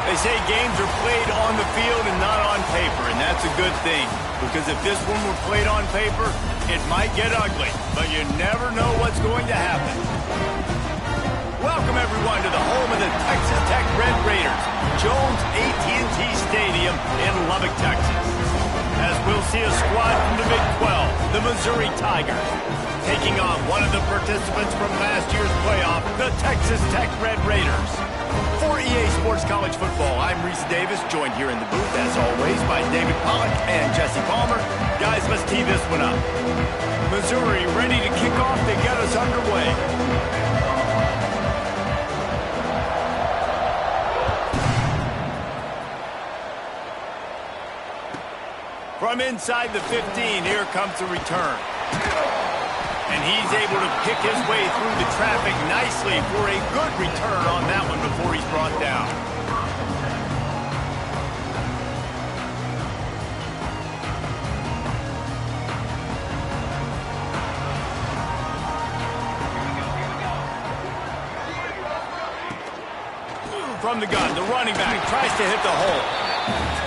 They say games are played on the field and not on paper, and that's a good thing. Because if this one were played on paper, it might get ugly, but you never know what's going to happen. Welcome, everyone, to the home of the Texas Tech Red Raiders, Jones AT&T Stadium in Lubbock, Texas. As we'll see a squad from the Big 12, the Missouri Tigers, taking on one of the participants from last year's playoff, the Texas Tech Red Raiders. For EA Sports College Football, I'm Reese Davis, joined here in the booth, as always, by David Pollack and Jesse Palmer. Guys, let's tee this one up. Missouri ready to kick off to get us underway. From inside the 15, here comes the return. And he's able to pick his way through the traffic nicely for a good return on that one before he's brought down. From the gun, the running back tries to hit the hole.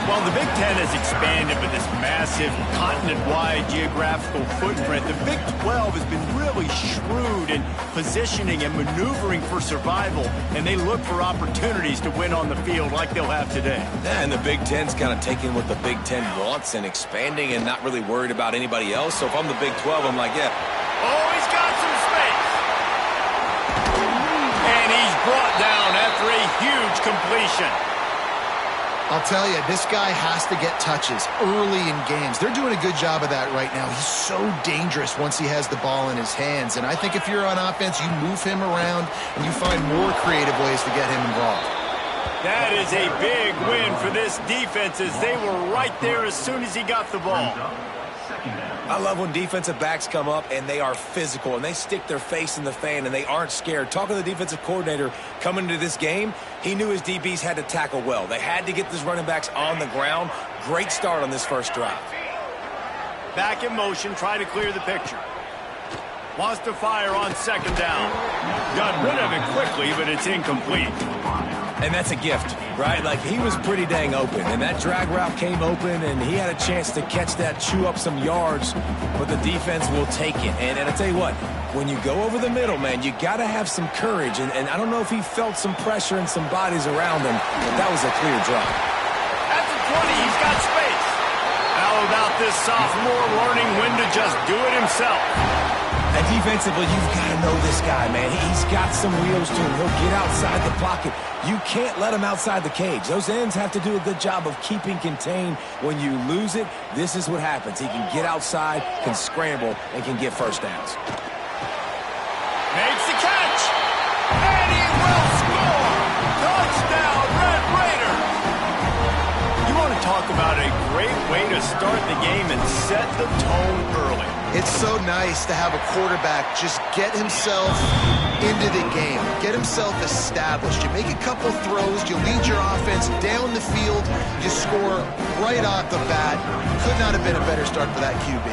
Well, the Big Ten has expanded with this massive continent-wide geographical footprint. The Big 12 has been really shrewd in positioning and maneuvering for survival, and they look for opportunities to win on the field like they'll have today. Yeah, and the Big Ten's kind of taking what the Big Ten wants and expanding and not really worried about anybody else. So if I'm the Big 12, I'm like, yeah. Oh, he's got some space. And he's brought down after a huge completion. I'll tell you, this guy has to get touches early in games. They're doing a good job of that right now. He's so dangerous once he has the ball in his hands. And I think if you're on offense, you move him around and you find more creative ways to get him involved. That is a big win for this defense as they were right there as soon as he got the ball. I love when defensive backs come up and they are physical and they stick their face in the fan and they aren't scared. Talking to the defensive coordinator coming into this game, he knew his DBs had to tackle well. They had to get these running backs on the ground. Great start on this first drive. Back in motion, try to clear the picture. Wants to fire on second down. Got rid of it quickly, but it's incomplete. And that's a gift, right? Like, he was pretty dang open, and that drag route came open, and he had a chance to catch that, chew up some yards, but the defense will take it. And I tell you what, when you go over the middle, man, you got to have some courage, and I don't know if he felt some pressure and some bodies around him, but that was a clear drop. At the 20, he's got space. How about this sophomore learning when to just do it himself? And defensively, you've got to know this guy, man. He's got some wheels to him. He'll get outside the pocket. You can't let him outside the cage. Those ends have to do a good job of keeping contained. When you lose it, this is what happens. He can get outside, can scramble, and can get first downs. Makes the catch. And he will score. Touchdown, Red Raiders. You want to talk about a great way to start the game and set the tone early. It's so nice to have a quarterback just get himself into the game, get himself established. You make a couple throws, you lead your offense down the field, you score right off the bat. Could not have been a better start for that QB.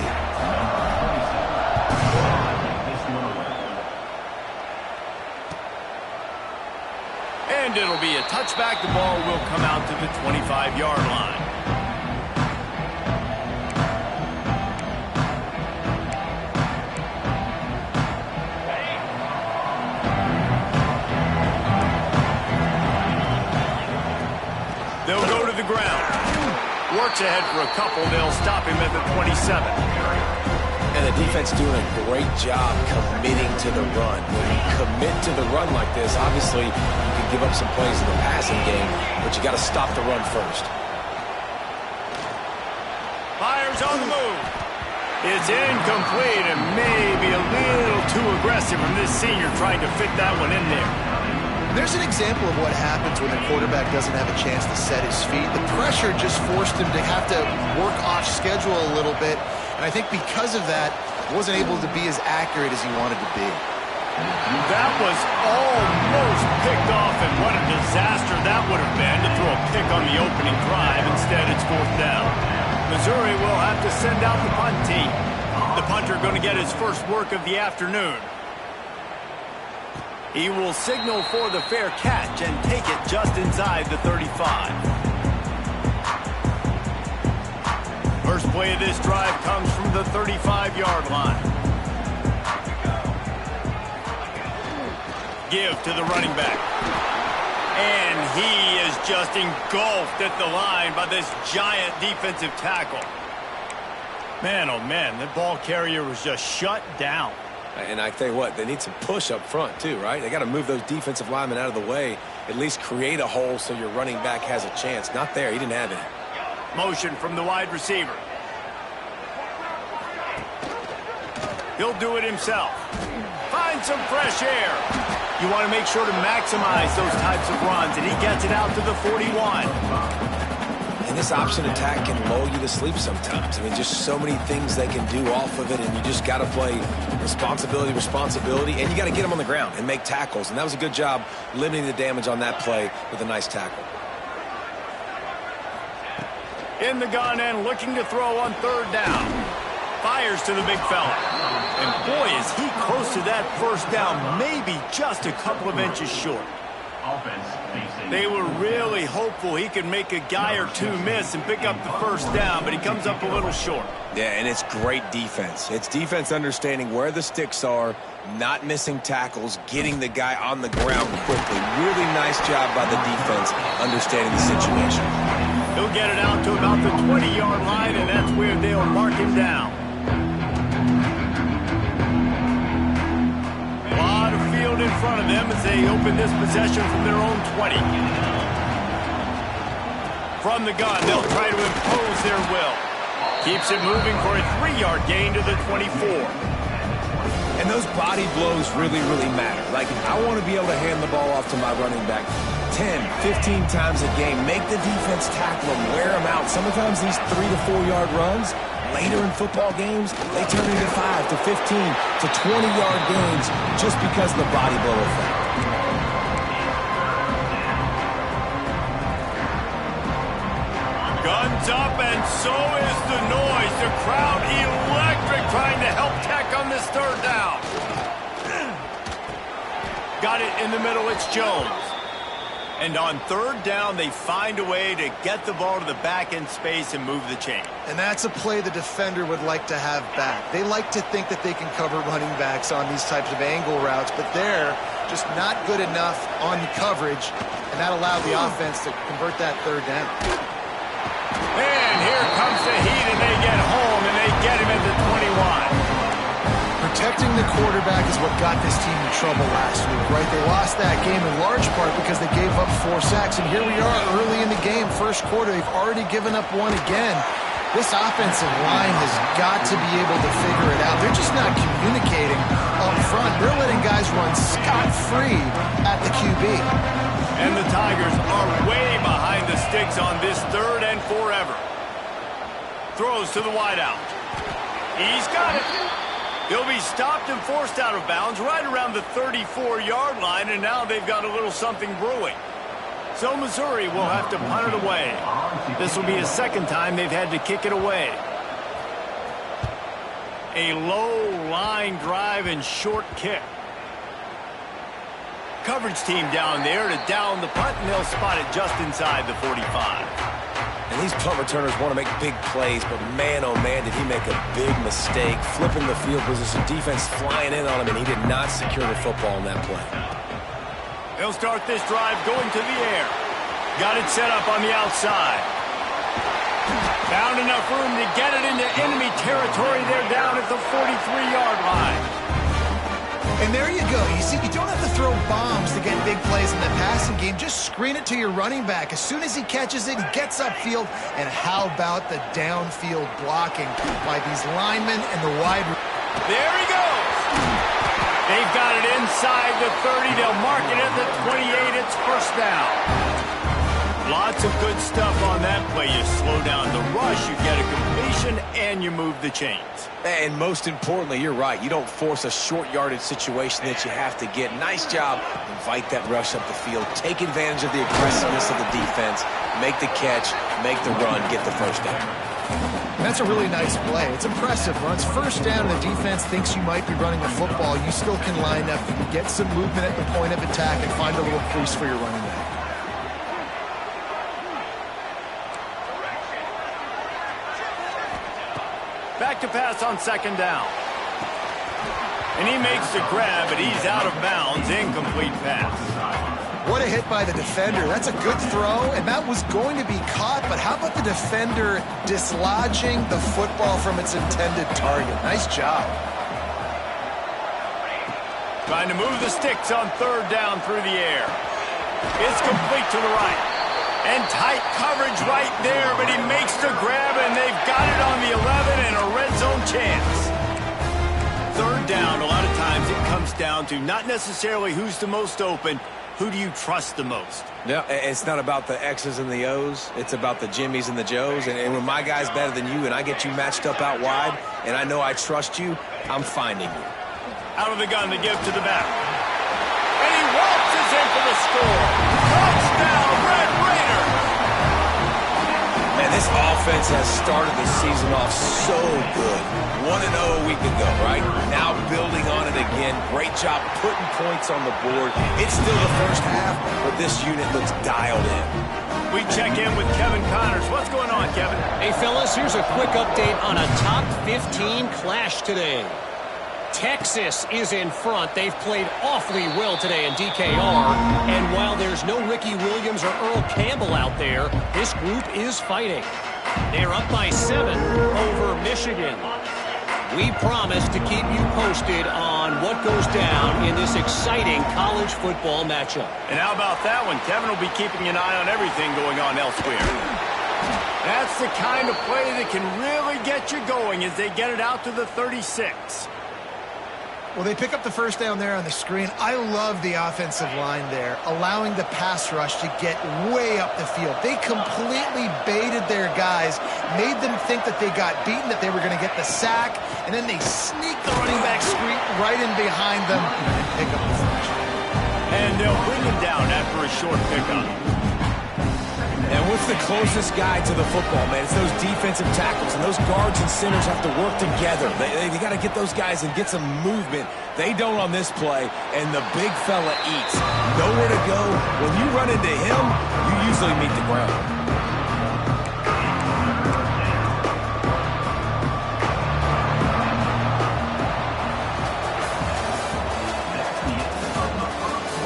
And it'll be a touchback. The ball will come out to the 25-yard line. They'll go to the ground. Works ahead for a couple. They'll stop him at the 27. And the defense doing a great job committing to the run. When you commit to the run like this, obviously you can give up some plays in the passing game, but you got to stop the run first. Fires on the move. It's incomplete and maybe a little too aggressive from this senior trying to fit that one in there. There's an example of what happens when the quarterback doesn't have a chance to set his feet. The pressure just forced him to have to work off schedule a little bit. And I think because of that, wasn't able to be as accurate as he wanted to be. That was almost picked off, and what a disaster that would have been to throw a pick on the opening drive. Instead, it's fourth down. Missouri will have to send out the punt team. The punter going to get his first work of the afternoon. He will signal for the fair catch and take it just inside the 35. First play of this drive comes from the 35-yard line. Give to the running back. And he is just engulfed at the line by this giant defensive tackle. Man, oh man, the ball carrier was just shut down. And I tell you what, they need some push up front too, right? They got to move those defensive linemen out of the way, at least create a hole so your running back has a chance. Not there. He didn't have it. Motion from the wide receiver. He'll do it himself. Find some fresh air. You want to make sure to maximize those types of runs, and he gets it out to the 41. And this option attack can lull you to sleep sometimes. I mean, just so many things they can do off of it, and you just got to play responsibility, and you got to get them on the ground and make tackles. And that was a good job limiting the damage on that play with a nice tackle. In the gun and looking to throw on third down. Fires to the big fella. And boy, is he close to that first down, maybe just a couple of inches short. They were really hopeful he could make a guy or two miss and pick up the first down, but he comes up a little short. Yeah, and it's great defense. It's defense understanding where the sticks are, not missing tackles, getting the guy on the ground quickly. Really nice job by the defense understanding the situation. He'll get it out to about the 20-yard line, and that's where they'll mark him down. A lot of field in front of them as they open this possession from their own 20. From the gun, they'll try to impose their will. Keeps it moving for a 3-yard gain to the 24. And those body blows really, really matter. Like, I want to be able to hand the ball off to my running back 10, 15 times a game. Make the defense tackle them, wear them out. Sometimes these 3 to 4 yard runs, later in football games, they turn into 5 to 15 to 20-yard gains just because of the body blow effect. Guns up, and so is the noise. The crowd electric, trying to help Tech on this third down. Got it in the middle, it's Jones. And on third down, they find a way to get the ball to the back end space and move the chain. And that's a play the defender would like to have back. They like to think that they can cover running backs on these types of angle routes, but they're just not good enough on the coverage, and that allowed the offense to convert that third down. And here comes the heat, and they get home, and they get him at the 21. Protecting the quarterback is what got this team in trouble last week, right? They lost that game in large part because they gave up 4 sacks, and here we are early in the game, first quarter. They've already given up one again. This offensive line has got to be able to figure it out. They're just not communicating up front. They're letting guys run scot-free at the QB. And the Tigers are way behind the sticks on this third and forever. Throws to the wideout. He's got it. He'll be stopped and forced out of bounds right around the 34-yard line, and now they've got a little something brewing. So Missouri will have to punt it away. This will be a second time they've had to kick it away. A low line drive and short kick. Coverage team down there to down the punt, and they'll spot it just inside the 45. And these punt returners want to make big plays, but man, oh man, did he make a big mistake. Flipping the field position, defense flying in on him, and he did not secure the football in that play. They'll start this drive going to the air. Got it set up on the outside. Found enough room to get it into enemy territory. They're down at the 43-yard line. And there you go. You see, you don't have to throw bombs to get big plays in the passing game. Just screen it to your running back. As soon as he catches it, he gets upfield. And how about the downfield blocking by these linemen and the wide... There he goes. They've got it inside the 30. They'll mark it at the 28. It's first down. Lots of good stuff on that play. You slow down the rush, you get a completion, and you move the chains. And most importantly, you're right. You don't force a short yardage situation that you have to get. Nice job. Invite that rush up the field. Take advantage of the aggressiveness of the defense. Make the catch, make the run, get the first down. That's a really nice play. It's impressive. Once first down, the defense thinks you might be running the football. You still can line up, get some movement at the point of attack, and find a little crease for your running back. Back to pass on second down. And he makes the grab, but he's out of bounds. Incomplete pass. What a hit by the defender. That's a good throw, and that was going to be caught, but how about the defender dislodging the football from its intended target? Nice job. Trying to move the sticks on third down through the air. It's complete to the right. And tight coverage right there, but he makes the grab, and they've got it on the 11 and a red zone chance. Third down, a lot of times it comes down to not necessarily who's the most open, who do you trust the most? Yeah, it's not about the X's and the O's. It's about the Jimmies and the Joes. And when my guy's better than you and I get you matched up out wide and I know I trust you, I'm finding you. Out of the gun to give to the back. And he waltzes in for the score. Touchdown, Red Raider! Man, this offense has started the season off so good. 1-0 a week ago, right? Now building on it again. Great job putting points on the board. It's still the first half, but this unit looks dialed in. We check in with Kevin Connors. What's going on, Kevin? Hey, fellas, here's a quick update on a top 15 clash today. Texas is in front. They've played awfully well today in DKR. And while there's no Ricky Williams or Earl Campbell out there, this group is fighting. They're up by 7 over Michigan. We promise to keep you posted on what goes down in this exciting college football matchup. And how about that one? Kevin will be keeping an eye on everything going on elsewhere. That's the kind of play that can really get you going as they get it out to the 36. Well, they pick up the first down there on the screen. I love the offensive line there, allowing the pass rush to get way up the field. They completely baited their guys, made them think that they got beaten, that they were going to get the sack, and then they sneak the running back screen right in behind them and pick up the first. And they'll bring him down after a short pickup. And what's the closest guy to the football, man? It's those defensive tackles, and those guards and centers have to work together. They got to get those guys and get some movement. They don't on this play, and the big fella eats. Nowhere to go. When you run into him, you usually meet the ground.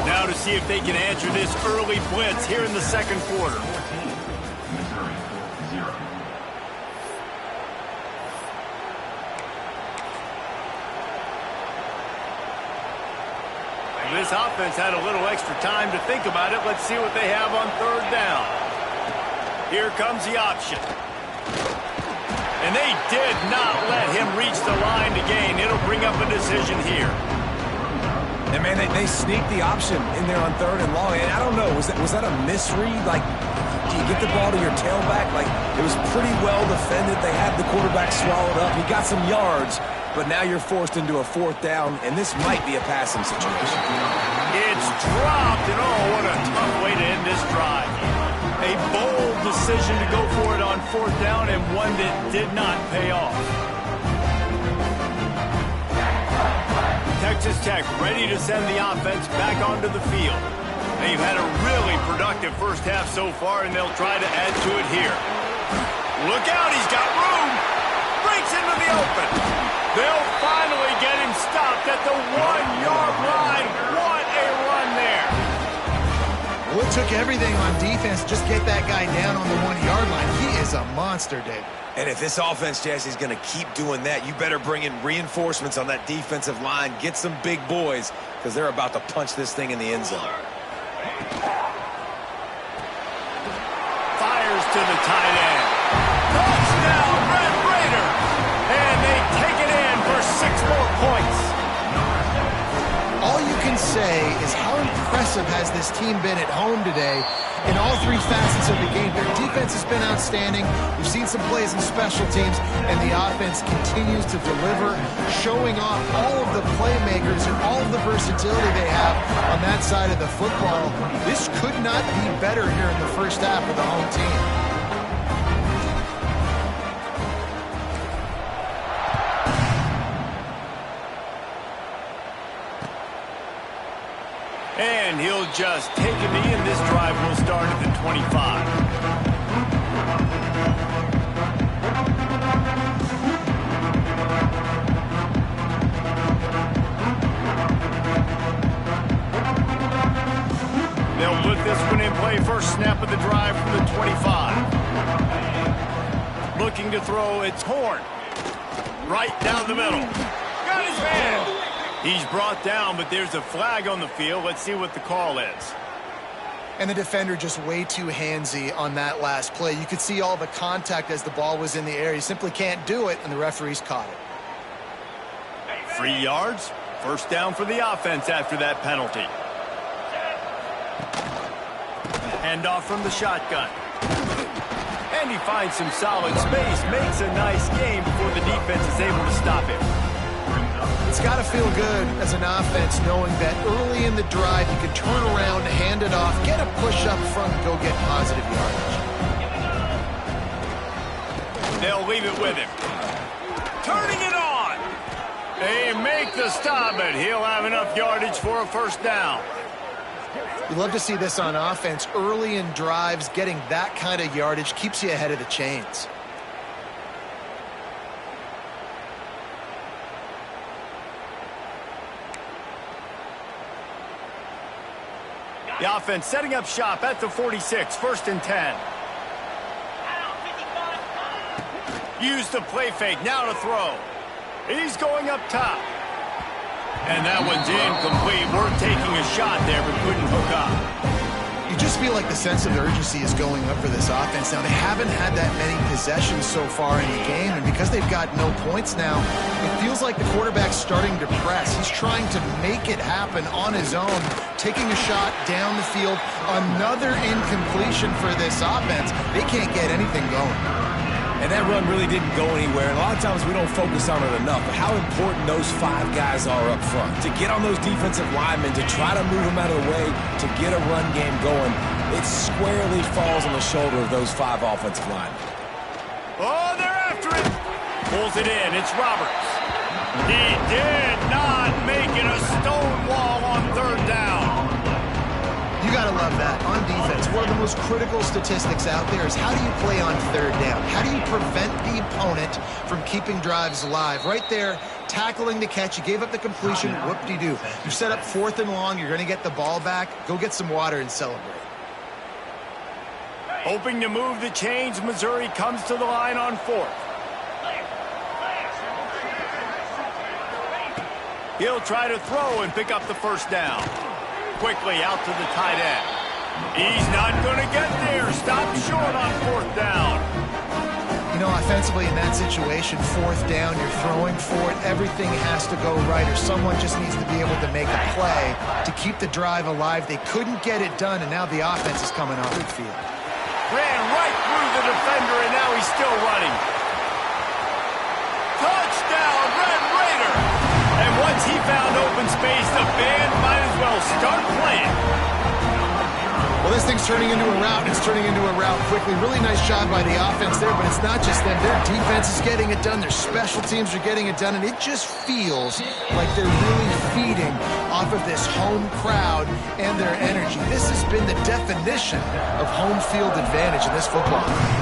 Now to see if they can answer this early blitz here in the second quarter. This offense had a little extra time to think about it. Let's see what they have on third down. Here comes the option. And they did not let him reach the line to gain. It'll bring up a decision here. And, man, they sneaked the option in there on third and long. And I don't know, was that a misread? Like, do you get the ball to your tailback? Like, it was pretty well defended. They had the quarterback swallowed up. He got some yards. But now you're forced into a fourth down, and this might be a passing situation. It's dropped, and oh, what a tough way to end this drive. A bold decision to go for it on fourth down, and one that did not pay off. Texas Tech ready to send the offense back onto the field. They've had a really productive first half so far, and they'll try to add to it here. Look out, he's got room. Breaks into the open. They'll finally get him stopped at the 1-yard line. What a run there. Well, it took everything on defense. Just get that guy down on the 1-yard line. He is a monster, Dave. And if this offense, Jesse, is going to keep doing that, you better bring in reinforcements on that defensive line. Get some big boys, because they're about to punch this thing in the end zone. Fires to the tight end. Touchdown, Red Raider. And they take it in for 6 more points. All you can say is how impressive has this team been at home today in all 3 facets of the game. Their defense has been outstanding. We've seen some plays in special teams, and the offense continues to deliver, showing off all of the playmakers and all of the versatility they have on that side of the football. This could not be better here in the first half of the home team. And he'll just take a knee, and this drive will start at the 25. They'll put this one in play. First snap of the drive from the 25. Looking to throw, it's Horn. Right down the middle. Got his hand. He's brought down, but there's a flag on the field. Let's see what the call is. And the defender just way too handsy on that last play. You could see all the contact as the ball was in the air. He simply can't do it, and the referee's caught it. 3 yards. First down for the offense after that penalty. Handoff from the shotgun. And he finds some solid space, makes a nice game before the defense is able to stop him. It's got to feel good as an offense knowing that early in the drive you can turn around, hand it off, get a push up front, and go get positive yardage. They'll leave it with him. Turning it on. They make the stop, but he'll have enough yardage for a first down. You love to see this on offense. Early in drives, getting that kind of yardage keeps you ahead of the chains. The offense setting up shop at the 46, first and 10. Use the play fake, now to throw. He's going up top. And that one's incomplete. We're taking a shot there, but couldn't hook up. You just feel like the sense of urgency is going up for this offense. Now, they haven't had that many possessions so far in the game, and because they've got no points now, it feels like the quarterback's starting to press. He's trying to make it happen on his own, taking a shot down the field. Another incompletion for this offense. They can't get anything going. And that run really didn't go anywhere. And a lot of times we don't focus on it enough. But how important those 5 guys are up front. To get on those defensive linemen, to try to move them out of the way, to get a run game going, it squarely falls on the shoulder of those 5 offensive linemen. Oh, they're after it. Pulls it in. It's Roberts. He did not make it a stone wall on third down. You got to love that. On defense, one of the most critical statistics out there is how do you play on third down? How do you prevent the opponent from keeping drives alive? Right there, tackling the catch. You gave up the completion. Whoop-de-doo. You set up 4th and long. You're going to get the ball back. Go get some water and celebrate. Hoping to move the chains, Missouri comes to the line on 4th. He'll try to throw and pick up the first down. Quickly out to the tight end. He's not going to get there. Stop short on 4th down. You know, offensively in that situation, 4th down, you're throwing for it. Everything has to go right, or someone just needs to be able to make a play to keep the drive alive. They couldn't get it done, and now the offense is coming off the field. Ran right through the defender, and now he's still running. Touchdown, Red Raider! And once he found open space, the band might as well start playing. Well, this thing's turning into a rout. It's turning into a rout quickly. Really nice job by the offense there, but it's not just them. Their defense is getting it done. Their special teams are getting it done, and it just feels like they're really feeding off of this home crowd and their energy. This has been the definition of home field advantage in this football game.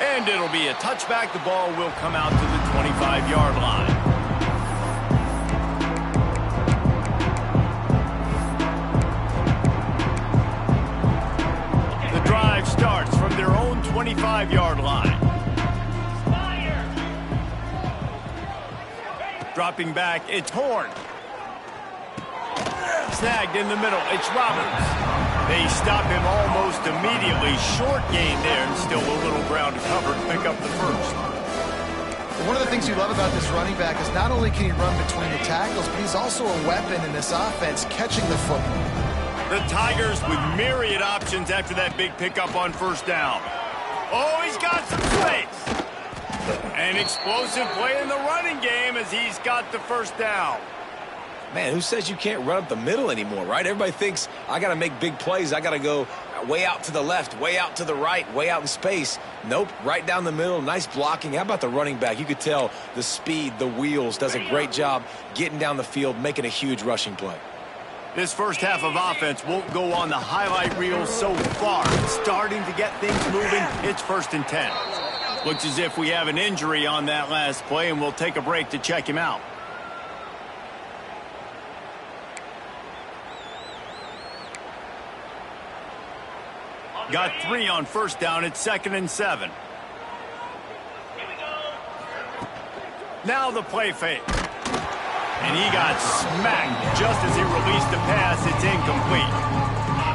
And it'll be a touchback. The ball will come out to the 25-yard line. The drive starts from their own 25-yard line. Dropping back, it's Horn. Snagged in the middle, it's Roberts. They stop him almost immediately. Short gain there, and still a little ground to cover to pick up the first. One of the things you love about this running back is not only can he run between the tackles, but he's also a weapon in this offense, catching the football. The Tigers with myriad options after that big pickup on first down. Oh, he's got some space. An explosive play in the running game as he's got the first down. Man, who says you can't run up the middle anymore, right? Everybody thinks, I got to make big plays. I got to go way out to the left, way out to the right, way out in space. Nope, right down the middle, nice blocking. How about the running back? You could tell the speed, the wheels, does a great job getting down the field, making a huge rushing play. This first half of offense won't go on the highlight reel so far. It's starting to get things moving. It's 1st and 10. Looks as if we have an injury on that last play, and we'll take a break to check him out. Got 3 on 1st down. It's 2nd and 7. Now the play fake. And he got smacked just as he released the pass. It's incomplete.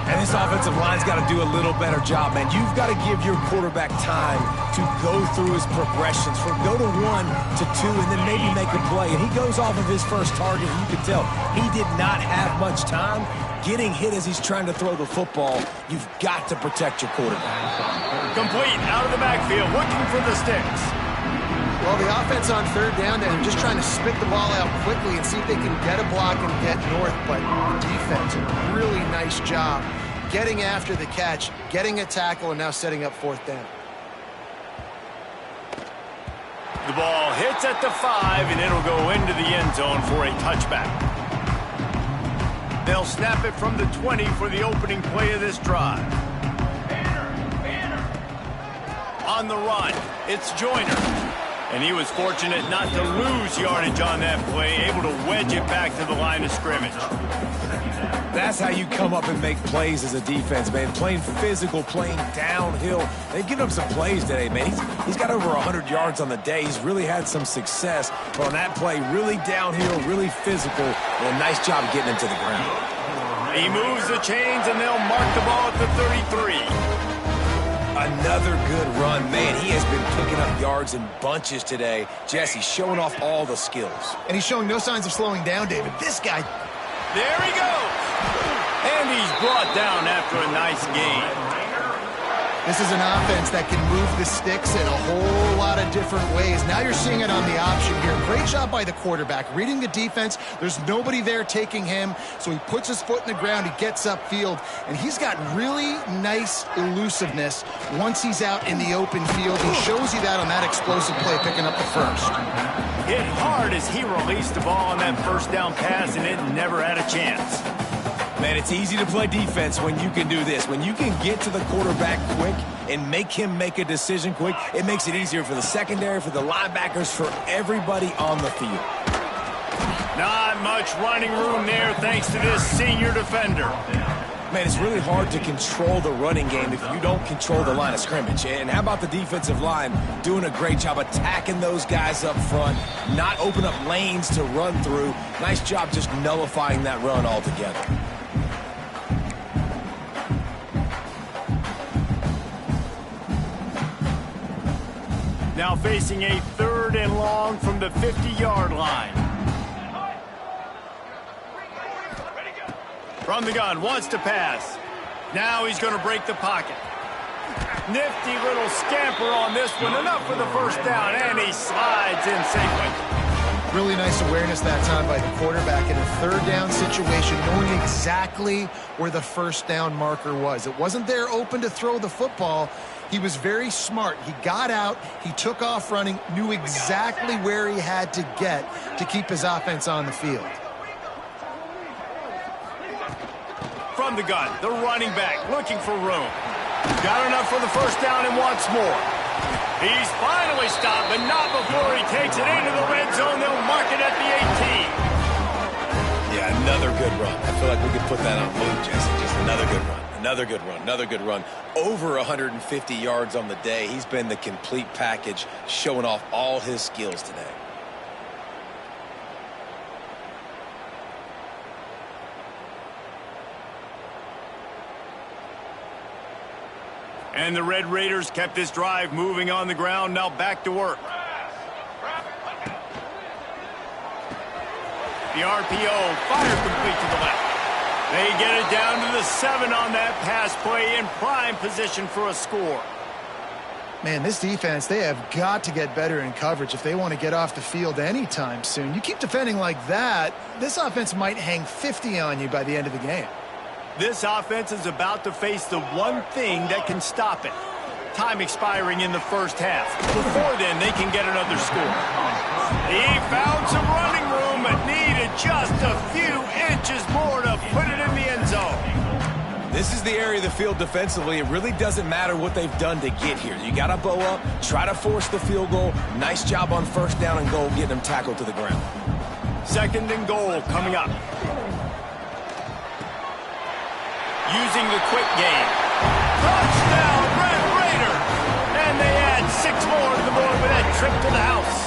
And this offensive line's got to do a little better job, man. You've got to give your quarterback time to go through his progressions, from go to 1 to 2, and then maybe make a play. And he goes off of his first target, and you can tell he did not have much time getting hit as he's trying to throw the football. You've got to protect your quarterback. Complete out of the backfield, looking for the sticks. Well, the offense on 3rd down, they're just trying to spit the ball out quickly and see if they can get a block and get north. But the defense, a really nice job getting after the catch, getting a tackle, and now setting up 4th down. The ball hits at the 5, and it'll go into the end zone for a touchback. They'll snap it from the 20 for the opening play of this drive. On the run, it's Joyner. And he was fortunate not to lose yardage on that play, able to wedge it back to the line of scrimmage. That's how you come up and make plays as a defense, man. Playing physical, playing downhill. They've given him some plays today, man. He's got over 100 yards on the day. He's really had some success. But on that play, really downhill, really physical, and a nice job getting him to the ground. He moves the chains, and they'll mark the ball at the 33. Another good run. Man, he has been picking up yards in bunches today. Jesse showing off all the skills. And he's showing no signs of slowing down, David. This guy. There he goes. And he's brought down after a nice gain. This is an offense that can move the sticks in a whole lot of different ways. Now you're seeing it on the option here. Great job by the quarterback. Reading the defense. There's nobody there taking him, so he puts his foot in the ground. He gets upfield, and he's got really nice elusiveness once he's out in the open field. He shows you that on that explosive play, picking up the first. Hit hard as he released the ball on that 1st down pass, and it never had a chance. Man, it's easy to play defense when you can do this. When you can get to the quarterback quick and make him make a decision quick, it makes it easier for the secondary, for the linebackers, for everybody on the field. Not much running room there thanks to this senior defender. Man, it's really hard to control the running game if you don't control the line of scrimmage. And how about the defensive line doing a great job attacking those guys up front, not open up lanes to run through. Nice job just nullifying that run altogether. Now facing a 3rd and long from the 50-yard line. From the gun, wants to pass. Now he's going to break the pocket. Nifty little scamper on this one. Enough for the 1st down, and he slides in safely. Really nice awareness that time by the quarterback in a 3rd down situation, knowing exactly where the 1st down marker was. It wasn't there open to throw the football. He was very smart. He got out, he took off running, knew exactly where he had to get to keep his offense on the field. From the gun, the running back looking for room. Got enough for the 1st down and wants more. He's finally stopped, but not before he takes it into the red zone. They'll mark it at the 18. Yeah, another good run. I feel like we could put that on loop, Jesse. Just another good run. Another good run, another good run. Over 150 yards on the day. He's been the complete package, showing off all his skills today. And the Red Raiders kept this drive moving on the ground. Now back to work. The RPO fired complete to the left. They get it down to the 7 on that pass play, in prime position for a score. Man, this defense, they have got to get better in coverage if they want to get off the field anytime soon. You keep defending like that, this offense might hang 50 on you by the end of the game. This offense is about to face the one thing that can stop it. Time expiring in the first half. Before then, they can get another score. He found some running room, but needed just a few inches more to put it in the end zone. This is the area of the field defensively. It really doesn't matter what they've done to get here. You got to bow up, try to force the field goal. Nice job on first down and goal, getting them tackled to the ground. Second and goal coming up. Using the quick game. Touchdown, Red Raiders! And they add 6 more to the board with that trip to the house.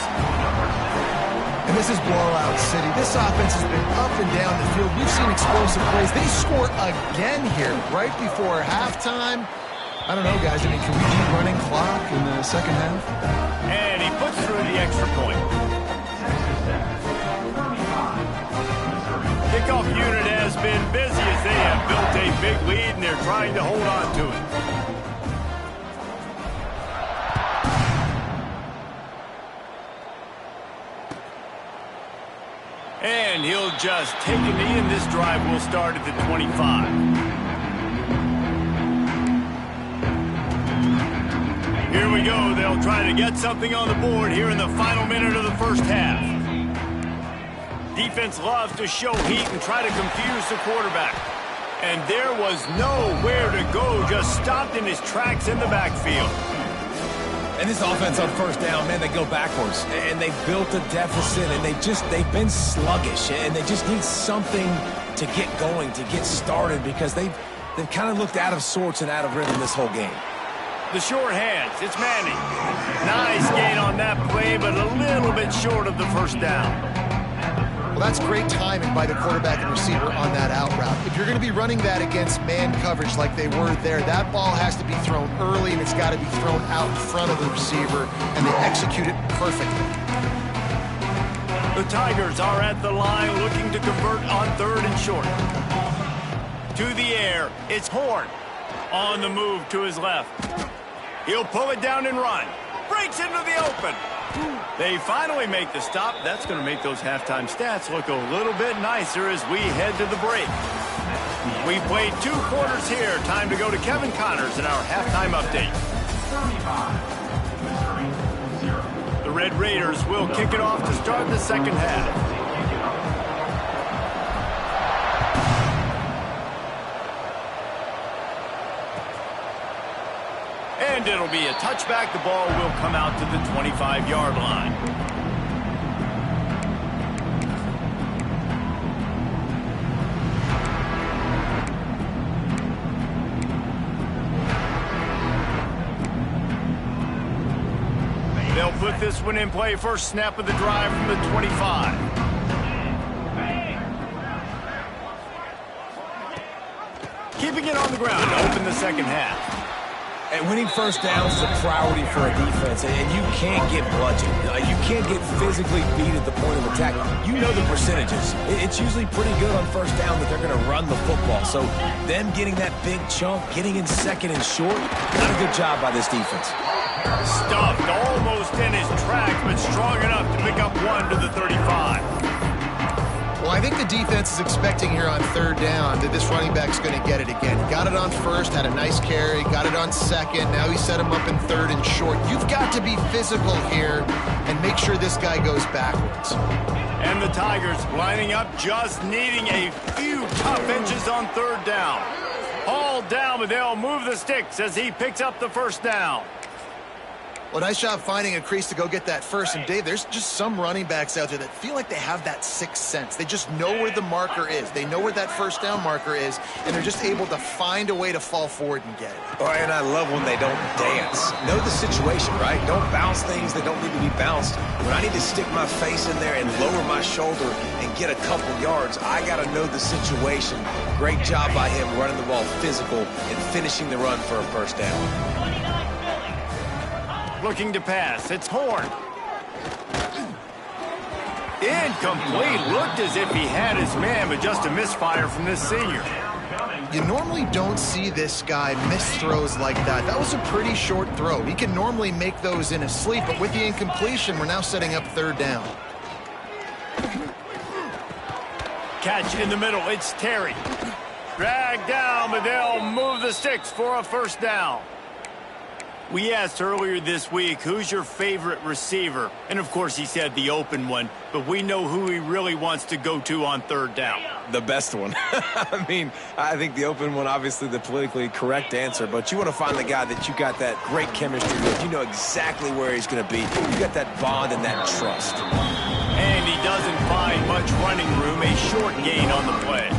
And this is blowout city. This offense has been up and down the field. We've seen explosive plays. They score again here right before halftime. I don't know, guys. I mean, can we keep running clock in the second half? And he puts through the extra point. Kickoff unit has been busy as they have built a big lead, and they're trying to hold on to it. And he'll just take a knee, and this drive will start at the 25. Here we go. They'll try to get something on the board here in the final minute of the first half. Defense loves to show heat and try to confuse the quarterback. And there was nowhere to go, just stopped in his tracks in the backfield. And this offense on first down, man, they go backwards. And they built a deficit, and they've been sluggish. And they just need something to get going, to get started, because they've kind of looked out of sorts and out of rhythm this whole game. The short hands, it's Manning. Nice gain on that play, but a little bit short of the first down. Well, that's great timing by the quarterback and receiver on that out route. If you're going to be running that against man coverage like they were there, that ball has to be thrown early, and it's got to be thrown out in front of the receiver, and they execute it perfectly. The Tigers are at the line looking to convert on third and short. To the air, it's Horn. On the move to his left. He'll pull it down and run. Breaks into the open. They finally make the stop. That's going to make those halftime stats look a little bit nicer as we head to the break. We played 2 quarters here. Time to go to Kevin Connors in our halftime update. The Red Raiders will kick it off to start the second half. And it'll be a touchback. The ball will come out to the 25-yard line. They'll put this one in play. First snap of the drive from the 25. Keeping it on the ground to open the second half. And winning first downs is a priority for a defense, and you can't get bludgeoned. You can't get physically beat at the point of attack. You know the percentages. It's usually pretty good on first down that they're going to run the football. So them getting that big chunk, getting in second and short, not a good job by this defense. Stuffed almost in his tracks, but strong enough to pick up 1 to the 35. Well, I think the defense is expecting here on third down that this running back's going to get it again. Got it on first, had a nice carry, got it on second. Now he set him up in third and short. You've got to be physical here and make sure this guy goes backwards. And the Tigers lining up, just needing a few tough inches on third down. Hauled down, but they'll move the sticks as he picks up the first down. Well, nice job finding a crease to go get that first. And, Dave, there's just some running backs out there that feel like they have that sixth sense. They just know where the marker is. They know where that first down marker is, and they're just able to find a way to fall forward and get it. Oh, and I love when they don't dance. Know the situation, right? Don't bounce things that don't need to be bounced. When I need to stick my face in there and lower my shoulder and get a couple yards, I got to know the situation. Great job by him running the ball physical and finishing the run for a first down. Looking to pass. It's Horn. Incomplete. Looked as if he had his man, but just a misfire from this senior. You normally don't see this guy miss throws like that. That was a pretty short throw. He can normally make those in his sleep, but with the incompletion, we're now setting up third down. Catch in the middle. It's Terry. Dragged down, but they'll move the sticks for a first down. We asked earlier this week, who's your favorite receiver? And, of course, he said the open one, but we know who he really wants to go to on third down. The best one. I mean, I think the open one, obviously the politically correct answer, but you want to find the guy that you got that great chemistry with. You know exactly where he's going to be. You got that bond and that trust. And he doesn't find much running room, a short gain on the play.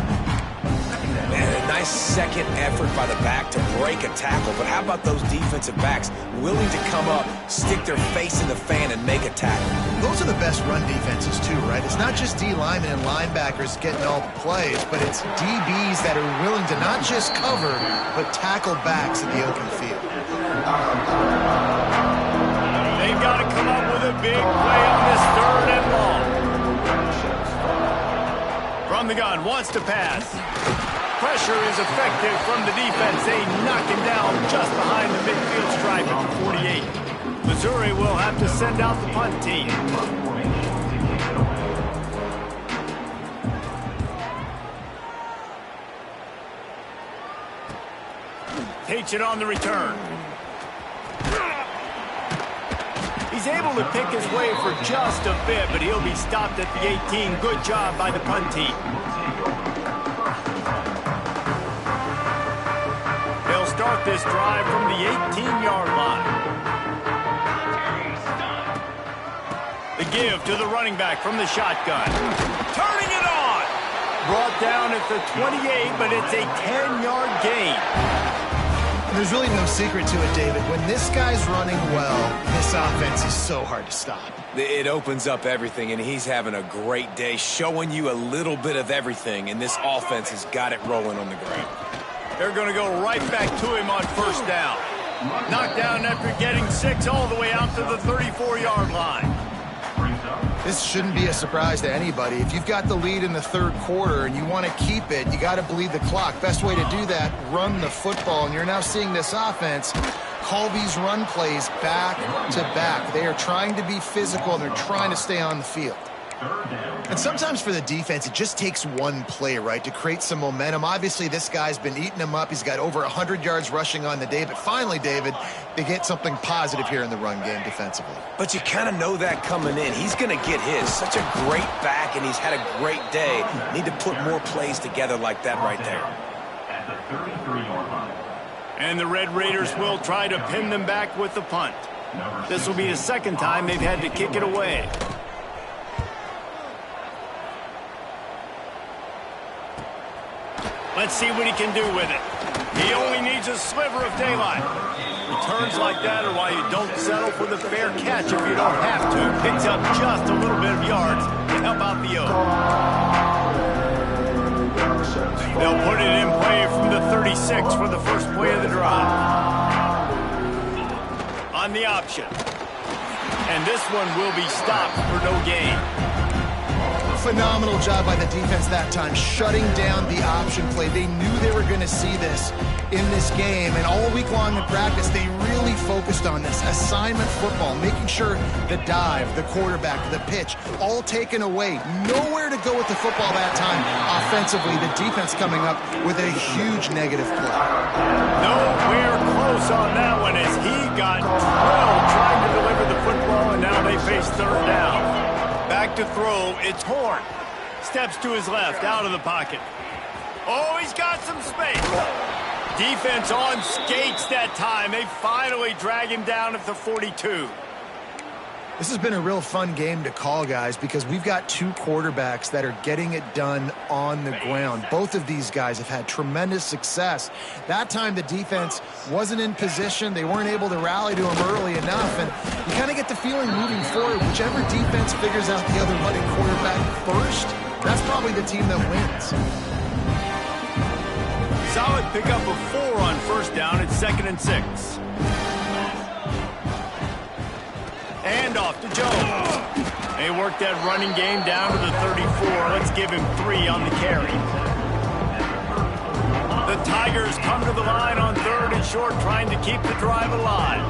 And a nice second effort by the back to break a tackle. But how about those defensive backs willing to come up, stick their face in the fan, and make a tackle? Those are the best run defenses, too, right? It's not just D linemen and linebackers getting all the plays, but it's DBs that are willing to not just cover, but tackle backs in the open field. They've got to come up with a big play on this third and long. From the gun, wants to pass. Pressure is effective from the defense. They knock him down just behind the midfield stripe at the 48. Missouri will have to send out the punt team. Takes it on the return. He's able to pick his way for just a bit, but he'll be stopped at the 18. Good job by the punt team. They'll start this drive from the 18-yard line. The give to the running back from the shotgun. Turning it on! Brought down at the 28, but it's a 10-yard gain. There's really no secret to it, David. When this guy's running well, this offense is so hard to stop. It opens up everything, and he's having a great day, showing you a little bit of everything, and this offense has got it rolling on the ground. They're going to go right back to him on first down. Knocked down after getting 6 all the way out to the 34-yard line. This shouldn't be a surprise to anybody. If you've got the lead in the third quarter and you want to keep it, you got to bleed the clock. Best way to do that, run the football. And you're now seeing this offense call these run plays back to back. They are trying to be physical, and they're trying to stay on the field. And sometimes for the defense, it just takes one play, right, to create some momentum. Obviously, this guy's been eating them up. He's got over 100 yards rushing on the day. But finally, David, they get something positive here in the run game defensively. But you kind of know that coming in. He's going to get his. Such a great back, and he's had a great day. Need to put more plays together like that right there. And the Red Raiders will try to pin them back with the punt. This will be the second time they've had to kick it away. Let's see what he can do with it. He only needs a sliver of daylight. Returns like that are why you don't settle for the fair catch if you don't have to. Picks up just a little bit of yards to help out the Oak. They'll put it in play from the 36 for the first play of the drive. On the option. And this one will be stopped for no gain. Phenomenal job by the defense that time, shutting down the option play. They knew they were going to see this in this game, and all week long in practice, they really focused on this assignment football, making sure the dive, the quarterback, the pitch, all taken away. Nowhere to go with the football that time offensively. The defense coming up with a huge negative play. Nowhere close on that one as he got drilled trying to deliver the football, and now they face third down. Back to throw, it's Horn. Steps to his left, out of the pocket. Oh, he's got some space. Defense on skates that time. They finally drag him down at the 42. This has been a real fun game to call, guys, because we've got two quarterbacks that are getting it done on the ground. Both of these guys have had tremendous success. That time the defense wasn't in position. They weren't able to rally to him early enough, and you kind of get the feeling moving forward, whichever defense figures out the other running quarterback first, that's probably the team that wins. Solid pickup of 4 on first down. It's 2nd and 6. Handoff to Jones. They work that running game down to the 34. Let's give him 3 on the carry. The Tigers come to the line on 3rd and short, trying to keep the drive alive.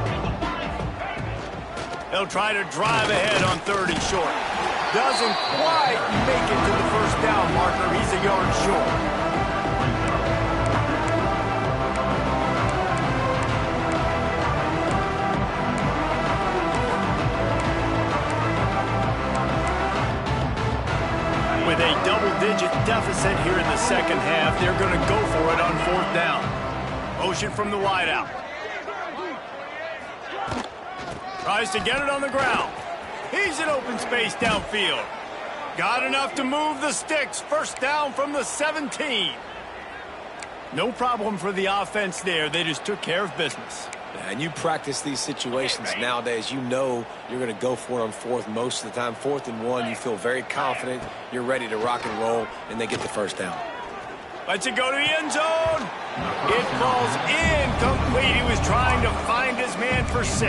They'll try to drive ahead on 3rd and short. Doesn't quite make it to the first down marker. He's a yard short. a double-digit deficit here in the second half. They're going to go for it on 4th down. Motion from the wideout. Tries to get it on the ground. He's in open space downfield. Got enough to move the sticks. 1st down from the 17. No problem for the offense there. They just took care of business. And you practice these situations nowadays. You know you're going to go for it on 4th most of the time. 4th and 1, you feel very confident. You're ready to rock and roll, and they get the 1st down. Lets it go to the end zone. It falls incomplete. He was trying to find his man for 6.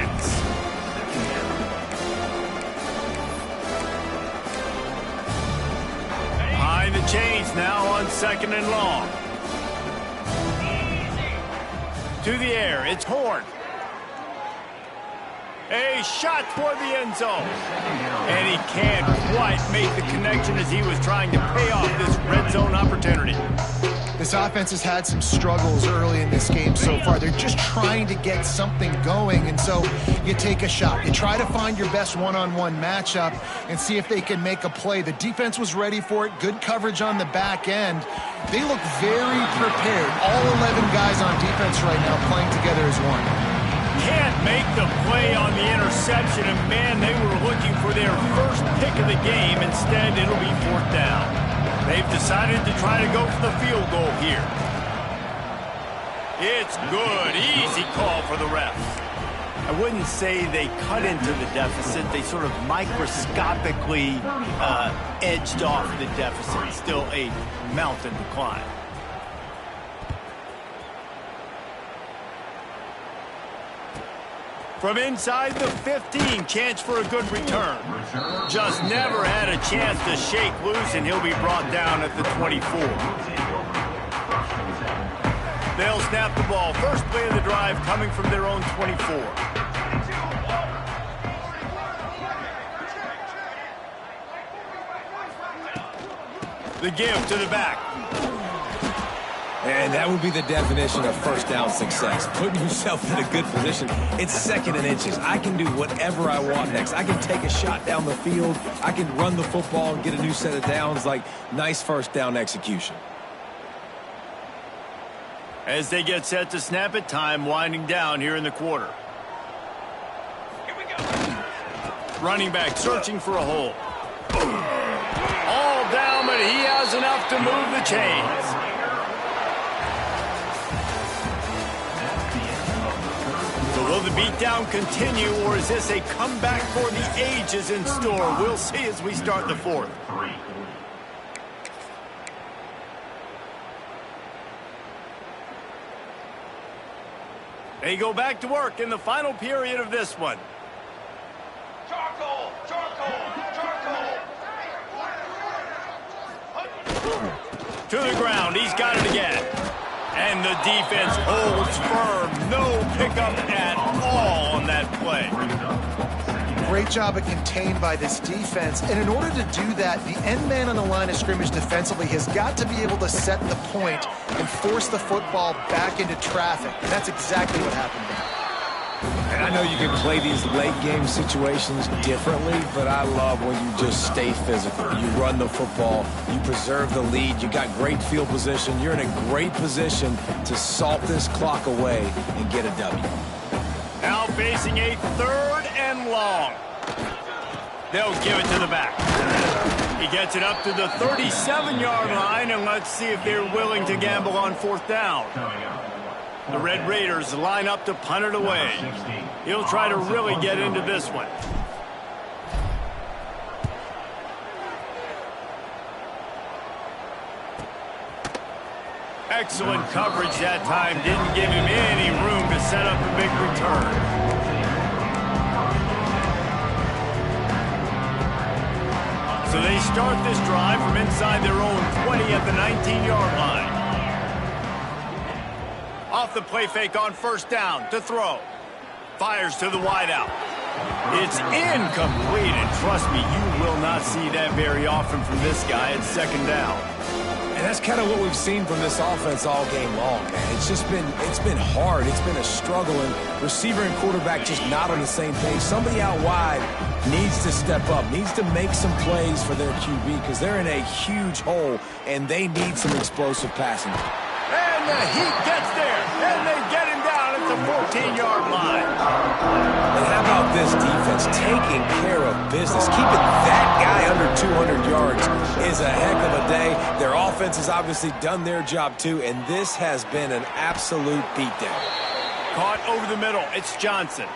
Behind the chains now on 2nd and long. To the air, it's Horn. A shot toward the end zone. And he can't quite make the connection as he was trying to pay off this red zone opportunity. This offense has had some struggles early in this game so far. They're just trying to get something going, and so you take a shot. You try to find your best one-on-one matchup and see if they can make a play. The defense was ready for it. Good coverage on the back end. They look very prepared. All 11 guys on defense right now playing together as one. Can't make the play on the interception, and man, they were looking for their first pick of the game. Instead, it'll be 4th down. They've decided to try to go for the field goal here. It's good. Easy call for the refs. I wouldn't say they cut into the deficit. They sort of microscopically edged off the deficit. Still a mountain to climb. From inside the 15, chance for a good return. Just never had a chance to shake loose, and he'll be brought down at the 24. They'll snap the ball. First play of the drive coming from their own 24. The give to the back. And that would be the definition of 1st down success. Putting yourself in a good position. It's 2nd and inches. I can do whatever I want next. I can take a shot down the field. I can run the football and get a new set of downs. Like, nice 1st down execution. As they get set to snap it, time winding down here in the quarter. Here we go. Running back searching for a hole. All down, but he has enough to move the chains. Will the beatdown continue, or is this a comeback for the ages in store? We'll see as we start the 4th. They go back to work in the final period of this one. Charcoal, charcoal, charcoal. To the ground, he's got it again. And the defense holds firm. No pickup at all on that play. Great job of contained by this defense. And in order to do that, the end man on the line of scrimmage defensively has got to be able to set the point and force the football back into traffic. And that's exactly what happened there. And I know you can play these late game situations differently, but I love when you just stay physical. You run the football, you preserve the lead, you got great field position, you're in a great position to salt this clock away and get a W. Now facing a 3rd and long. They'll give it to the back. He gets it up to the 37-yard line, and let's see if they're willing to gamble on 4th down. The Red Raiders line up to punt it away. He'll try to really get into this one. Excellent coverage that time. Didn't give him any room to set up a big return. So they start this drive from inside their own 20 at the 19-yard line. Off the play fake on 1st down to throw. Fires to the wideout. It's incomplete, and trust me, you will not not see that very often from this guy at second down. And that's kind of what we've seen from this offense all game long, man. It's been hard. It's been a struggle, and receiver and quarterback just not on the same page. Somebody out wide needs to step up, needs to make some plays for their QB because they're in a huge hole, and they need some explosive passing. And the heat gets there, and they get him down at the 14-yard line. And how about this defense taking care of business? Keeping that guy under 200 yards is a heck of a day. Their offense has obviously done their job too, and this has been an absolute beatdown. Caught over the middle. It's Johnson.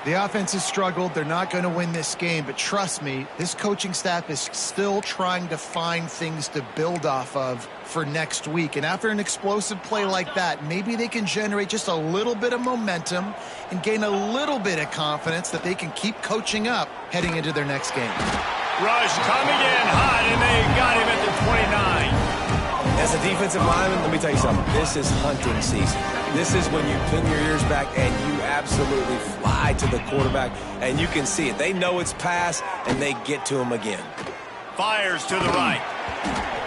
The offense has struggled. They're not going to win this game, but trust me, this coaching staff is still trying to find things to build off of for next week. And after an explosive play like that, maybe they can generate just a little bit of momentum and gain a little bit of confidence that they can keep coaching up heading into their next game. Rush coming in hot, and they got him at the 29. As a defensive lineman, let me tell you something. This is hunting season. This is when you pin your ears back and you absolutely fly to the quarterback, and you can see it. They know it's pass, and they get to him again. Fires to the right.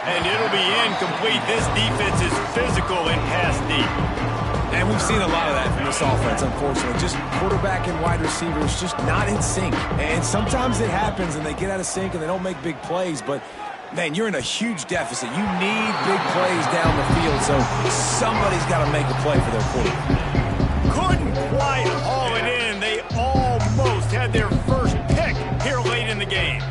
And it'll be incomplete. This defense is physical and pass deep. And we've seen a lot of that from this offense, unfortunately. Just quarterback and wide receivers just not in sync. And sometimes it happens, and they get out of sync, and they don't make big plays, but man, you're in a huge deficit. You need big plays down the field, so somebody's got to make a play for their quarterback. Couldn't quite haul it in. They almost had their first pick here late in the game.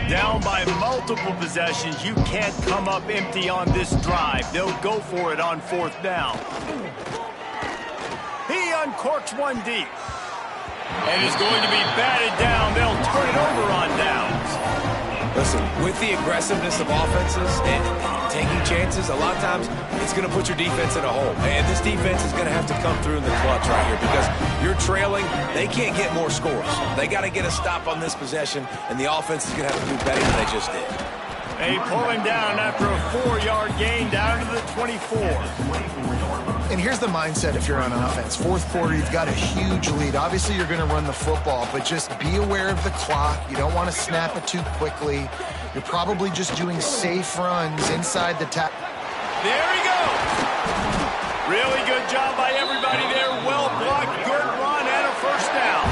Down by multiple possessions, you can't come up empty on this drive. They'll go for it on fourth down. He uncorks one deep. And is going to be batted down. They'll turn it over on downs. Listen, with the aggressiveness of offenses and taking chances, a lot of times it's going to put your defense in a hole. And this defense is going to have to come through in the clutch right here because you're trailing. They can't get more scores. They got to get a stop on this possession, and the offense is going to have to do better than they just did. They pull him down after a 4-yard gain down to the 24. And here's the mindset if you're on offense. Fourth quarter, you've got a huge lead. Obviously, you're going to run the football, but just be aware of the clock. You don't want to snap it too quickly. You're probably just doing safe runs inside the tap. There he goes. Really good job by everybody there. Well blocked, good run, and a first down.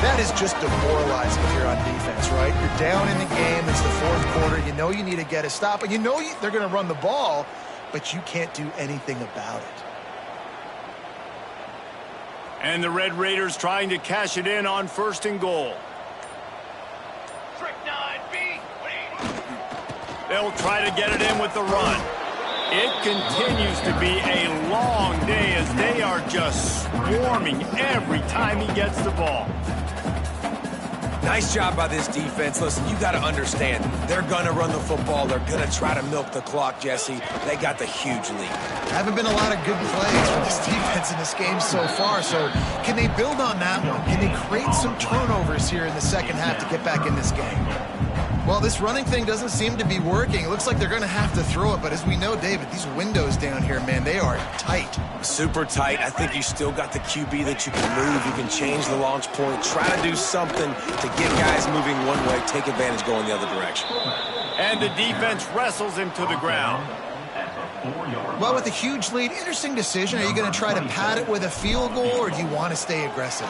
That is just demoralizing if you're on defense, right? You're down in the game. It's the fourth quarter. You know you need to get a stop, and you know they're going to run the ball, but you can't do anything about it. And the Red Raiders trying to cash it in on first and goal. They'll try to get it in with the run. It continues to be a long day as they are just swarming every time he gets the ball. Nice job by this defense. Listen, you got to understand, they're going to run the football. They're going to try to milk the clock, Jesse. They got the huge lead. Haven't been a lot of good plays for this defense in this game so far, so can they build on that one? Can they create some turnovers here in the second half to get back in this game? Well, this running thing doesn't seem to be working. It looks like they're going to have to throw it, but as we know, David, these windows down here, man, they are tight. Super tight. I think you still got the QB that you can move. You can change the launch point, try to do something to get guys moving one way, take advantage going the other direction. And the defense wrestles him to the ground. Well, with a huge lead, interesting decision. Are you going to try to pad it with a field goal, or do you want to stay aggressive?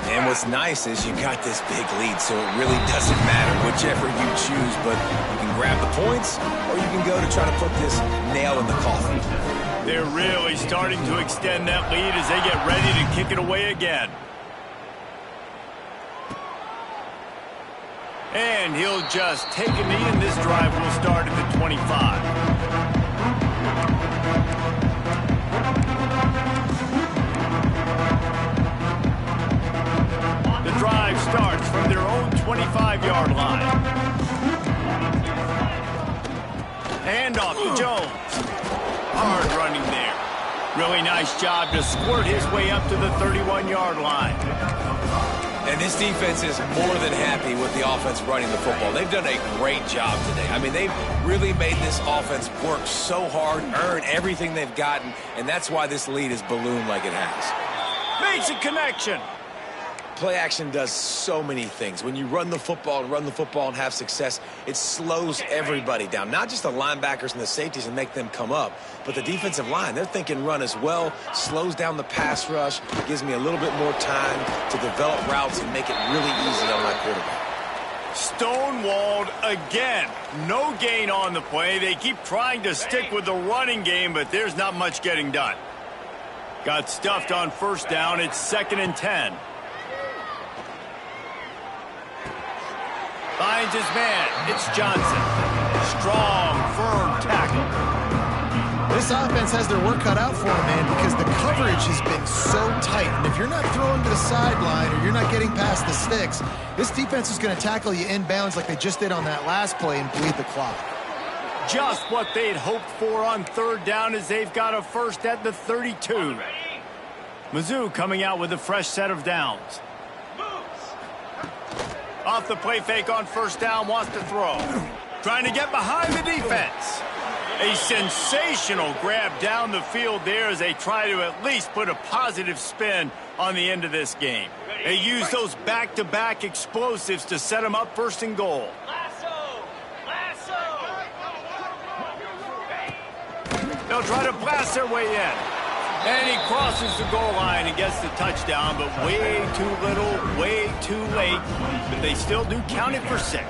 And what's nice is you got this big lead, so it really doesn't matter whichever you choose, but you can grab the points, or you can go to try to put this nail in the coffin. They're really starting to extend that lead as they get ready to kick it away again. And he'll just take a knee, and this drive will start at the 25. The drive starts from their own 25-yard line. Hand off to Jones. Hard running there. Really nice job to squirt his way up to the 31-yard line. And this defense is more than happy with the offense running the football. They've done a great job today. I mean, they've really made this offense work so hard, earn everything they've gotten, and that's why this lead is ballooned like it has. Makes a connection. Play action does so many things. When you run the football and have success, it slows everybody down. Not just the linebackers and the safeties and make them come up, but the defensive line. They're thinking run as well, slows down the pass rush, gives me a little bit more time to develop routes and make it really easy on my quarterback. Stonewalled again. No gain on the play. They keep trying to stick with the running game, but there's not much getting done. Got stuffed on first down. It's 2nd and 10. Finds his man. It's Johnson. Strong, firm tackle. This offense has their work cut out for them, man, because the coverage has been so tight. And if you're not throwing to the sideline or you're not getting past the sticks, this defense is going to tackle you inbounds like they just did on that last play and bleed the clock. Just what they'd hoped for on 3rd down as they've got a first at the 32. Mizzou coming out with a fresh set of downs. Off the play fake on first down, wants to throw. Trying to get behind the defense. A sensational grab down the field there as they try to at least put a positive spin on the end of this game. They use those back-to-back explosives to set them up 1st and goal. They'll try to blast their way in. And he crosses the goal line and gets the touchdown, but way too little, way too late. But they still do count it for 6.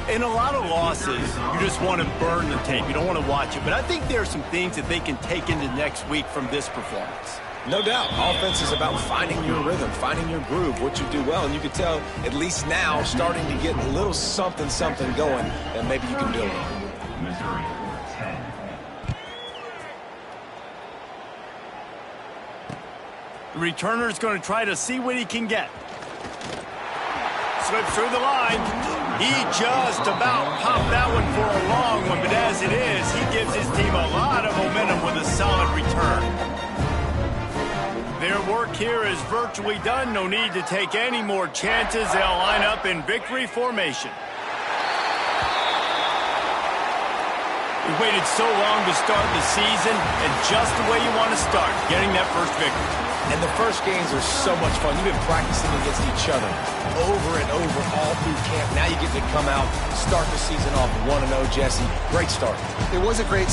In a lot of losses, you just want to burn the tape. You don't want to watch it. But I think there are some things that they can take into next week from this performance. No doubt. Offense is about finding your rhythm, finding your groove, what you do well. And you can tell, at least now, starting to get a little something going that maybe you can build on. The returner's going to try to see what he can get. Slips through the line. He just about popped that one for a long one, but as it is, he gives his team a lot of momentum with a solid return. Their work here is virtually done. No need to take any more chances. They'll line up in victory formation. We waited so long to start the season, and just the way you want to start, getting that first victory. And the first games are so much fun. You've been practicing against each other over and over all through camp. Now you get to come out, start the season off 1-0, Jesse. Great start. It was a great